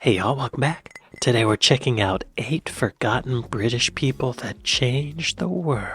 Hey y'all, welcome back. Today we're checking out 8 forgotten British people that changed the world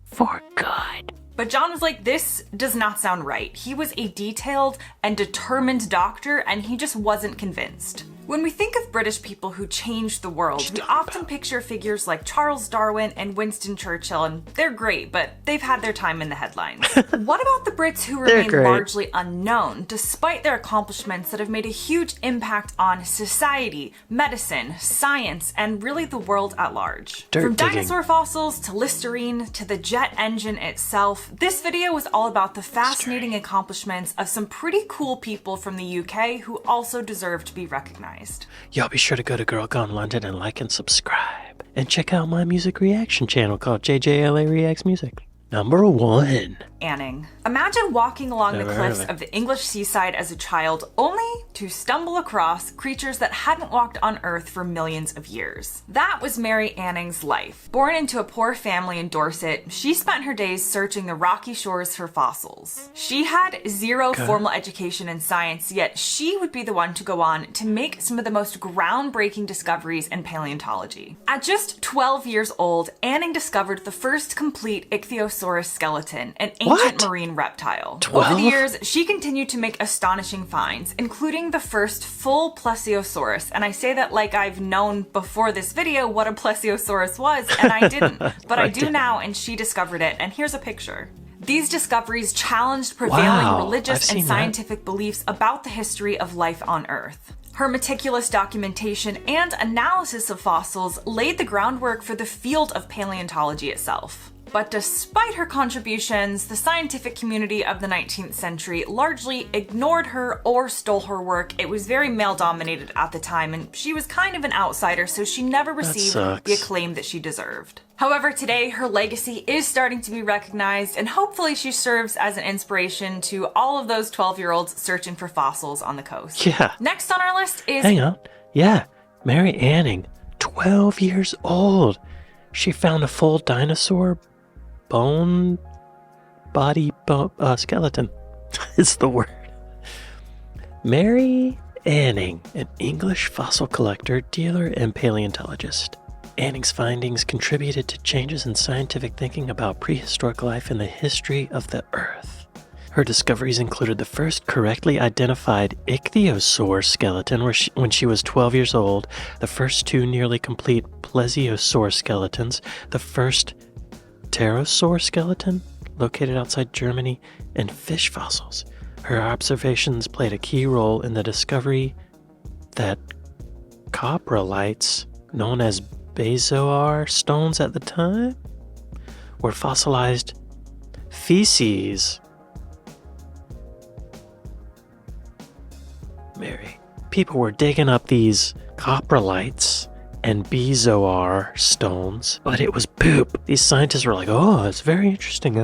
for good. But John was like, this does not sound right. He was a detailed and determined doctor, and he just wasn't convinced. When we think of British people who changed the world, we often picture figures like Charles Darwin and Winston Churchill, and they're great, but they've had their time in the headlines. What about the Brits who remain largely unknown, despite their accomplishments that have made a huge impact on society, medicine, science, and really the world at large? From dinosaur fossils to Listerine to the jet engine itself, this video was all about the fascinating accomplishments of some pretty cool people from the UK who also deserve to be recognized. Y'all be sure to go to Girl Gone London and like and subscribe. And check out my music reaction channel called JJLA Reacts Music. Number 1. Anning. Imagine walking along the cliffs of the English seaside as a child, only to stumble across creatures that hadn't walked on Earth for millions of years. That was Mary Anning's life. Born into a poor family in Dorset, she spent her days searching the rocky shores for fossils. She had zero formal education in science, yet she would be the one to go on to make some of the most groundbreaking discoveries in paleontology. At just 12 years old, Anning discovered the first complete ichthyosaurus skeleton, an ancient marine reptile. 12? Over the years, she continued to make astonishing finds, including the first full plesiosaurus. And I say that like I've known before this video what a plesiosaurus was, and I didn't. But I do now, and she discovered it, and here's a picture. These discoveries challenged prevailing religious and scientific beliefs about the history of life on Earth. Her meticulous documentation and analysis of fossils laid the groundwork for the field of paleontology itself. But despite her contributions, the scientific community of the 19th century largely ignored her or stole her work. It was very male-dominated at the time, and she was kind of an outsider, so she never received the acclaim that she deserved. However, today, her legacy is starting to be recognized, and hopefully she serves as an inspiration to all of those 12-year-olds searching for fossils on the coast. Yeah. Next on our list is... Hang on. Yeah, Mary Anning, 12 years old. She found a full dinosaur skeleton is the word. Mary Anning, an English fossil collector, dealer, and paleontologist. Anning's findings contributed to changes in scientific thinking about prehistoric life and the history of the Earth. Her discoveries included the first correctly identified ichthyosaur skeleton when she was 12 years old, the first 2 nearly complete plesiosaur skeletons, the first pterosaur skeleton located outside Germany, and fish fossils. Her observations played a key role in the discovery that coprolites, known as bezoar stones at the time, were fossilized feces. Mary, people were digging up these coprolites and bezoar stones, but it was poop. These scientists were like, oh, it's very interesting.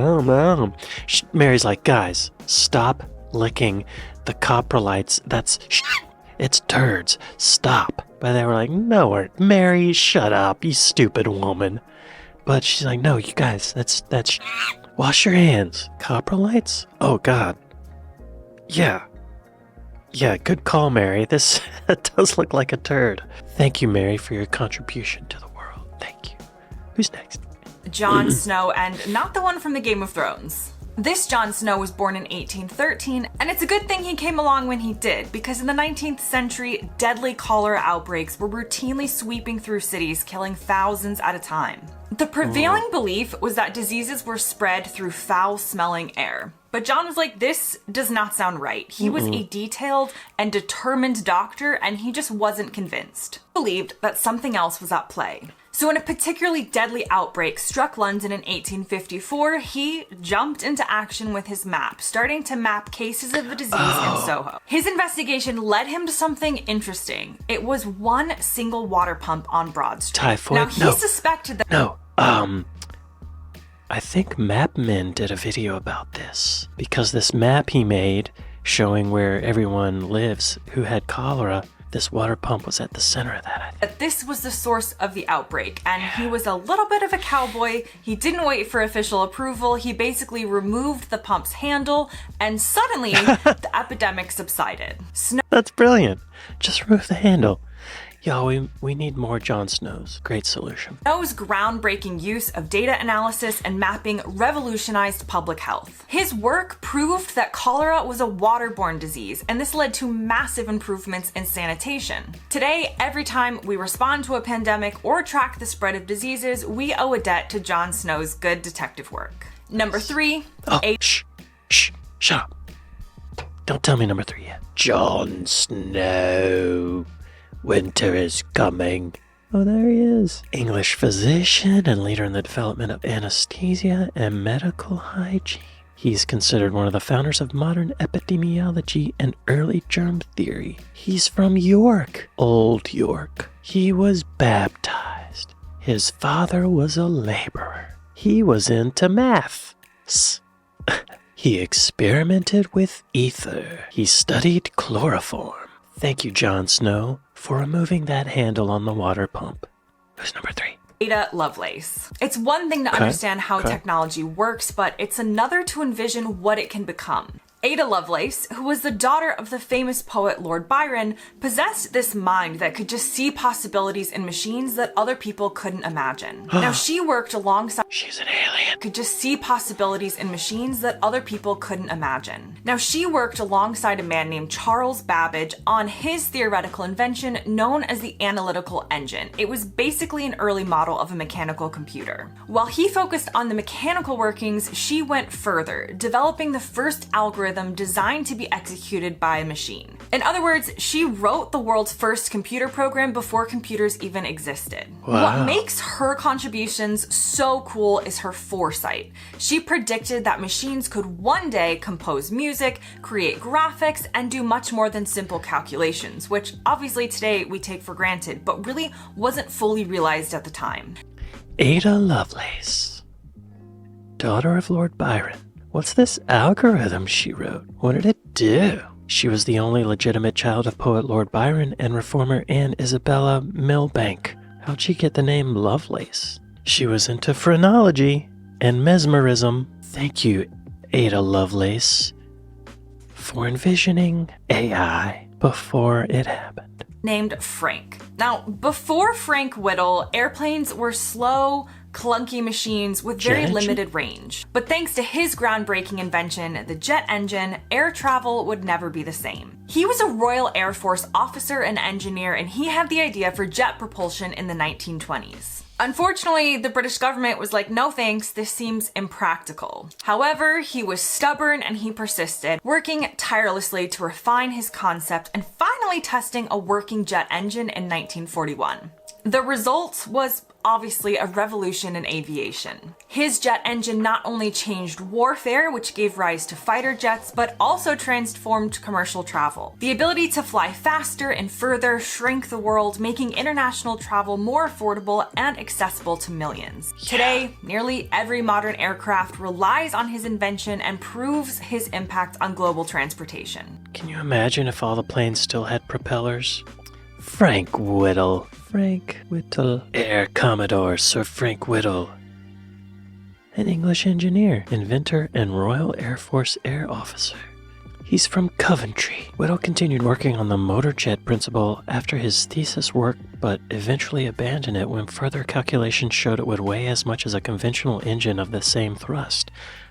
Mary's like, guys, stop licking the coprolites. It's turds. Stop. But they were like, no, Mary, shut up, you stupid woman. But she's like, no, you guys, that's wash your hands. Coprolites? Oh, God. Yeah, good call, Mary. This does look like a turd. Thank you, Mary, for your contribution to the world. Thank you. Who's next? Jon Snow, and not the one from the Game of Thrones. This Jon Snow was born in 1813, and it's a good thing he came along when he did, because in the 19th century, deadly cholera outbreaks were routinely sweeping through cities, killing thousands at a time. The prevailing belief was that diseases were spread through foul-smelling air. But John was like, this does not sound right. He was a detailed and determined doctor, and he just wasn't convinced. He believed that something else was at play. So when a particularly deadly outbreak struck London in 1854, he jumped into action with his map, starting to map cases of the disease in Soho. His investigation led him to something interesting. It was one single water pump on Broad Street. Typhoid? Now, he suspected that... I think Mapman did a video about this, because this map he made showing where everyone lives who had cholera, this water pump was at the center of that, I think. This was the source of the outbreak, and he was a little bit of a cowboy. He didn't wait for official approval. He basically removed the pump's handle, and suddenly the epidemic subsided. That's brilliant. Just remove the handle. Yo, we need more Jon Snows. Great solution. Snow's groundbreaking use of data analysis and mapping revolutionized public health. His work proved that cholera was a waterborne disease, and this led to massive improvements in sanitation. Today, every time we respond to a pandemic or track the spread of diseases, we owe a debt to Jon Snow's good detective work. Number 3. Shut up. Don't tell me number 3 yet. Jon Snow. Winter is coming. Oh, there he is. English physician and leader in the development of anesthesia and medical hygiene. He's considered one of the founders of modern epidemiology and early germ theory. He's from York, Old York. He was baptized. His father was a laborer. He was into maths. He experimented with ether. He studied chloroform. Thank you, Jon Snow, for removing that handle on the water pump. Who's number 3? Ada Lovelace. It's one thing to understand how technology works, but it's another to envision what it can become. Ada Lovelace, who was the daughter of the famous poet Lord Byron, possessed this mind that could just see possibilities in machines that other people couldn't imagine. Now, she worked alongside... She's an alien. Could just see possibilities in machines that other people couldn't imagine. Now, she worked alongside a man named Charles Babbage on his theoretical invention known as the analytical engine. It was basically an early model of a mechanical computer. While he focused on the mechanical workings, she went further, developing the first algorithm designed to be executed by a machine. In other words, she wrote the world's first computer program before computers even existed. Wow. What makes her contributions so cool is her foresight. She predicted that machines could one day compose music, create graphics, and do much more than simple calculations, which obviously today we take for granted, but really wasn't fully realized at the time. Ada Lovelace, daughter of Lord Byron. What's this algorithm she wrote? What did it do? She was the only legitimate child of poet Lord Byron and reformer Anne Isabella Milbank. How'd she get the name Lovelace? She was into phrenology and mesmerism. Thank you, Ada Lovelace, for envisioning AI before it happened. Named Frank. Now, before Frank Whittle, airplanes were slow, clunky machines with very limited range. But thanks to his groundbreaking invention, the jet engine, air travel would never be the same. He was a Royal Air Force officer and engineer, and he had the idea for jet propulsion in the 1920s. Unfortunately, the British government was like, no thanks, this seems impractical. However, he was stubborn and he persisted, working tirelessly to refine his concept and finally testing a working jet engine in 1941. The result was obviously a revolution in aviation. His jet engine not only changed warfare, which gave rise to fighter jets, but also transformed commercial travel. The ability to fly faster and further shrank the world, making international travel more affordable and accessible to millions. Today, nearly every modern aircraft relies on his invention and proves his impact on global transportation. Can you imagine if all the planes still had propellers? Frank Whittle. Air Commodore Sir Frank Whittle. An English engineer, inventor, and Royal Air Force air officer. He's from Coventry. Whittle continued working on the motor jet principle after his thesis work, but eventually abandoned it when further calculations showed it would weigh as much as a conventional engine of the same thrust.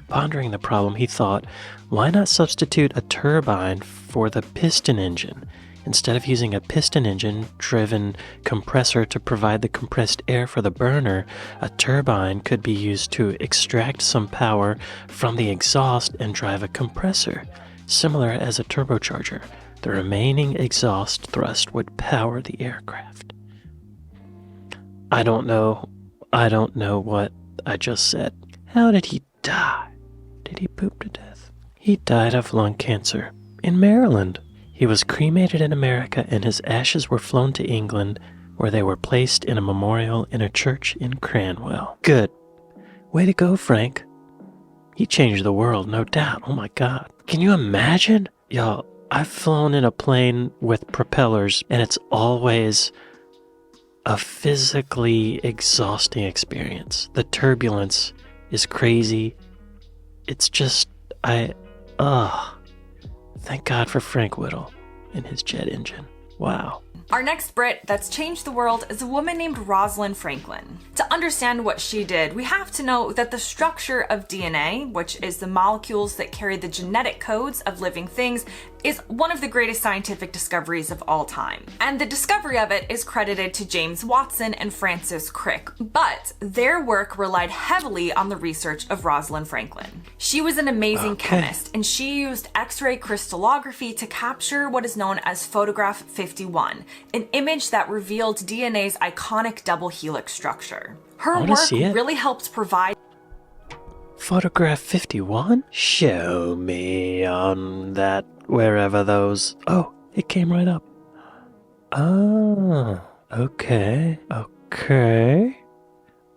Pondering the problem, he thought, why not substitute a turbine for the piston engine? Instead of using a piston engine-driven compressor to provide the compressed air for the burner, a turbine could be used to extract some power from the exhaust and drive a compressor, similar as a turbocharger. The remaining exhaust thrust would power the aircraft. I don't know what I just said. How did he die? Did he poop to death? He died of lung cancer in Maryland. He was cremated in America and his ashes were flown to England, where they were placed in a memorial in a church in Cranwell. Good. Way to go, Frank. He changed the world, no doubt. Oh my God. Can you imagine? Y'all, I've flown in a plane with propellers and it's always a physically exhausting experience. The turbulence is crazy. It's just, thank God for Frank Whittle and his jet engine. Wow. Our next Brit that's changed the world is a woman named Rosalind Franklin. To understand what she did, we have to know that the structure of DNA, which is the molecules that carry the genetic codes of living things, is one of the greatest scientific discoveries of all time. And the discovery of it is credited to James Watson and Francis Crick, but their work relied heavily on the research of Rosalind Franklin. She was an amazing chemist, and she used X-ray crystallography to capture what is known as photograph 51, an image that revealed DNA's iconic double helix structure. Her work really helped provide Photograph 51? Show me on that wherever those... Oh, it came right up. Oh, okay. Okay.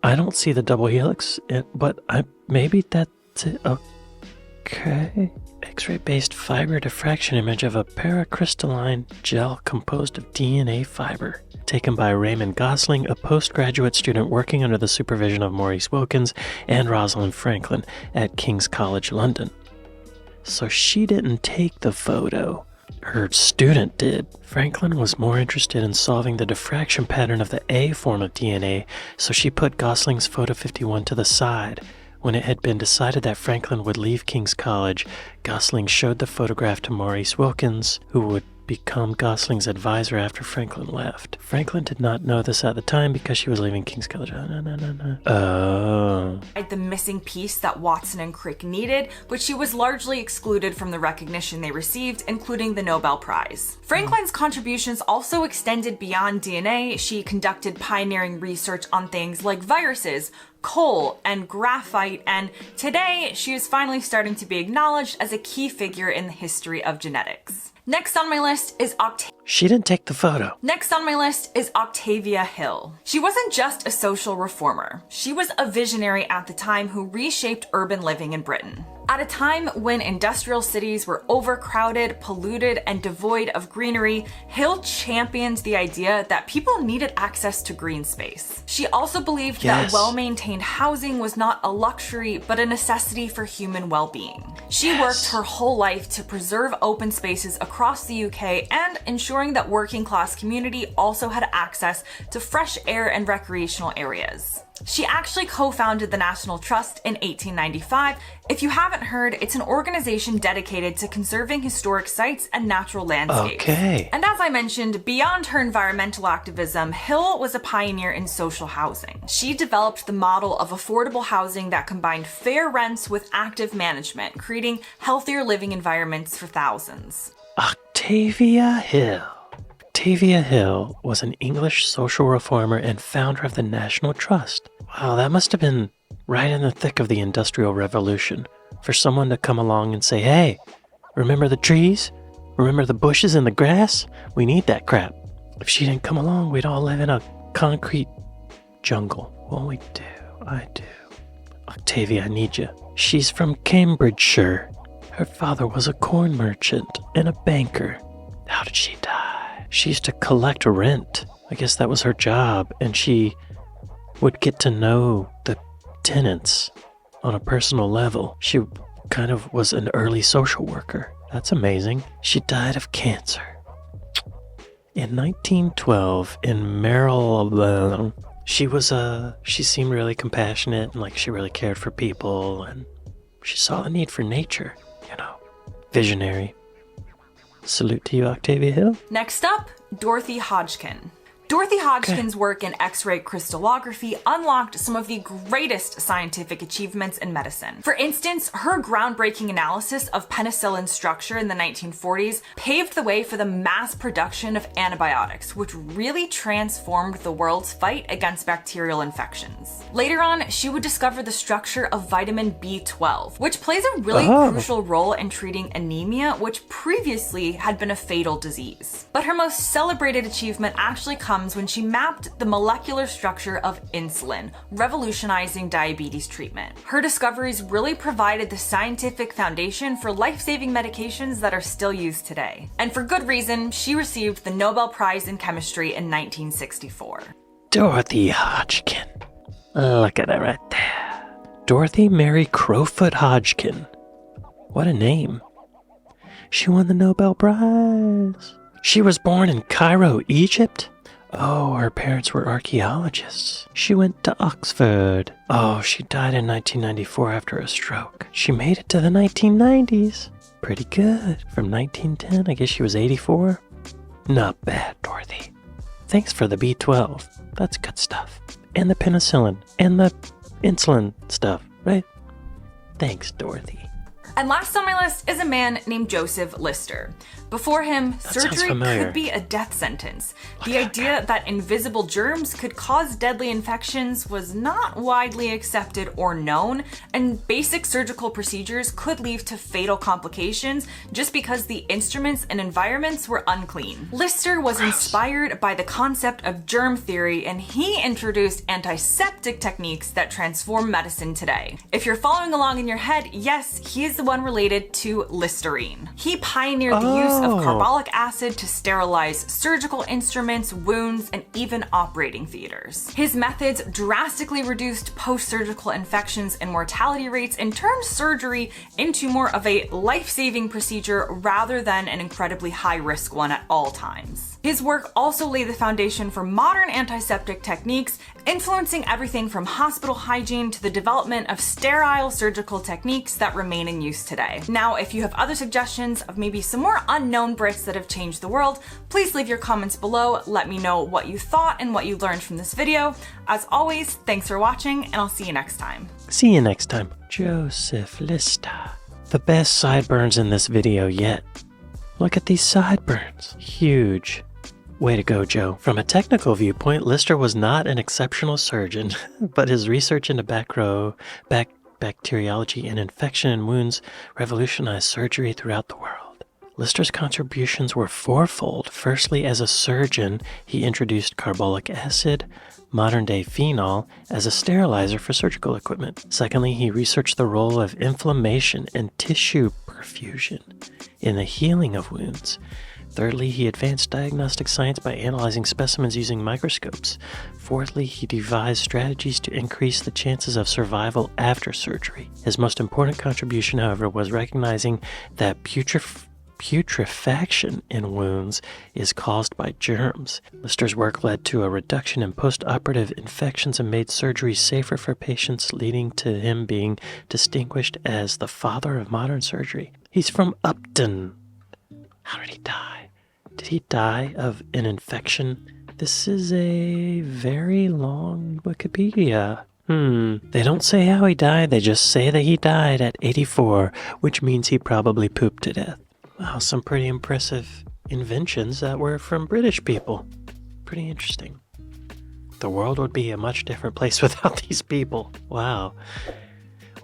I don't see the double helix, but maybe that's it. Okay. X-ray-based fiber diffraction image of a paracrystalline gel composed of DNA fiber, taken by Raymond Gosling, a postgraduate student working under the supervision of Maurice Wilkins and Rosalind Franklin at King's College London. So she didn't take the photo. Her student did. Franklin was more interested in solving the diffraction pattern of the A form of DNA, so she put Gosling's photo 51 to the side. When it had been decided that Franklin would leave King's College, Gosling showed the photograph to Maurice Wilkins, who would become Gosling's advisor after Franklin left. Franklin did not know this at the time because she was leaving King's College. Oh. The missing piece that Watson and Crick needed, but she was largely excluded from the recognition they received, including the Nobel Prize. Franklin's contributions also extended beyond DNA. She conducted pioneering research on things like viruses, coal, and graphite, and today she is finally starting to be acknowledged as a key figure in the history of genetics. Next on my list is She didn't take the photo. Next on my list is Octavia Hill. She wasn't just a social reformer. She was a visionary at the time who reshaped urban living in Britain. At a time when industrial cities were overcrowded, polluted, and devoid of greenery, Hill championed the idea that people needed access to green space. She also believed that well-maintained housing was not a luxury, but a necessity for human well-being. She worked her whole life to preserve open spaces across the UK and ensuring that working-class community also had access to fresh air and recreational areas. She actually co-founded the National Trust in 1895. If you haven't heard, it's an organization dedicated to conserving historic sites and natural landscapes. And as I mentioned, beyond her environmental activism, Hill was a pioneer in social housing. She developed the model of affordable housing that combined fair rents with active management, creating healthier living environments for thousands. Octavia Hill. Octavia Hill was an English social reformer and founder of the National Trust. Wow, that must have been right in the thick of the Industrial Revolution for someone to come along and say, hey, remember the trees? Remember the bushes and the grass? We need that crap. If she didn't come along, we'd all live in a concrete jungle. Well, we do. I do. Octavia, I need you. She's from Cambridgeshire. Her father was a corn merchant and a banker. How did she die? She used to collect rent. I guess that was her job, and she would get to know the tenants on a personal level. She kind of was an early social worker. That's amazing. She died of cancer. In 1912, in Maryland, she seemed really compassionate and like she really cared for people, and she saw the need for nature, visionary. Salute to you, Octavia Hill. Next up, Dorothy Hodgkin. Dorothy Hodgkin's work in X-ray crystallography unlocked some of the greatest scientific achievements in medicine. For instance, her groundbreaking analysis of penicillin's structure in the 1940s paved the way for the mass production of antibiotics, which really transformed the world's fight against bacterial infections. Later on, she would discover the structure of vitamin B12, which plays a really crucial role in treating anemia, which previously had been a fatal disease. But her most celebrated achievement actually comes when she mapped the molecular structure of insulin, revolutionizing diabetes treatment. Her discoveries really provided the scientific foundation for life-saving medications that are still used today. And for good reason, she received the Nobel Prize in Chemistry in 1964. Dorothy Hodgkin. Look at her right there. Dorothy Mary Crowfoot Hodgkin. What a name. She won the Nobel Prize. She was born in Cairo, Egypt? Oh, her parents were archaeologists. She went to Oxford. Oh, she died in 1994 after a stroke. She made it to the 1990s. Pretty good. From 1910, I guess she was 84. Not bad, Dorothy. Thanks for the B12. That's good stuff. And the penicillin. And the insulin stuff, right? Thanks, Dorothy. And last on my list is a man named Joseph Lister. Before him, surgery could be a death sentence. The idea that invisible germs could cause deadly infections was not widely accepted or known, and basic surgical procedures could lead to fatal complications just because the instruments and environments were unclean. Lister was inspired by the concept of germ theory, and he introduced antiseptic techniques that transform medicine today. If you're following along in your head, yes, he is the one related to Listerine. He pioneered the use of carbolic acid to sterilize surgical instruments, wounds, and even operating theaters. His methods drastically reduced post-surgical infections and mortality rates and turned surgery into more of a life-saving procedure rather than an incredibly high-risk one at all times. His work also laid the foundation for modern antiseptic techniques, influencing everything from hospital hygiene to the development of sterile surgical techniques that remain in use today. Now, if you have other suggestions of maybe some more unknown Brits that have changed the world, please leave your comments below. Let me know what you thought and what you learned from this video. As always, thanks for watching, and I'll see you next time. See you next time. Joseph Lister. The best sideburns in this video yet. Look at these sideburns. Huge. Way to go, Joe. From a technical viewpoint, Lister was not an exceptional surgeon, but his research into bacteriology and infection and wounds revolutionized surgery throughout the world. Lister's contributions were fourfold. Firstly, as a surgeon, he introduced carbolic acid, modern-day phenol, as a sterilizer for surgical equipment. Secondly, he researched the role of inflammation and tissue perfusion in the healing of wounds. Thirdly, he advanced diagnostic science by analyzing specimens using microscopes. Fourthly, he devised strategies to increase the chances of survival after surgery. His most important contribution, however, was recognizing that putrefaction in wounds is caused by germs. Lister's work led to a reduction in post-operative infections and made surgery safer for patients, leading to him being distinguished as the father of modern surgery. He's from Upton. How did he die? Did he die of an infection? This is a very long Wikipedia. They don't say how he died, they just say that he died at 84, which means he probably pooped to death. Wow, some pretty impressive inventions that were from British people. Pretty interesting. The world would be a much different place without these people. Wow.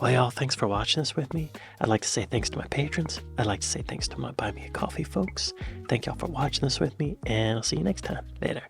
Well, y'all, thanks for watching this with me. I'd like to say thanks to my patrons. I'd like to say thanks to my Buy Me a Coffee folks. Thank y'all for watching this with me, and I'll see you next time. Later.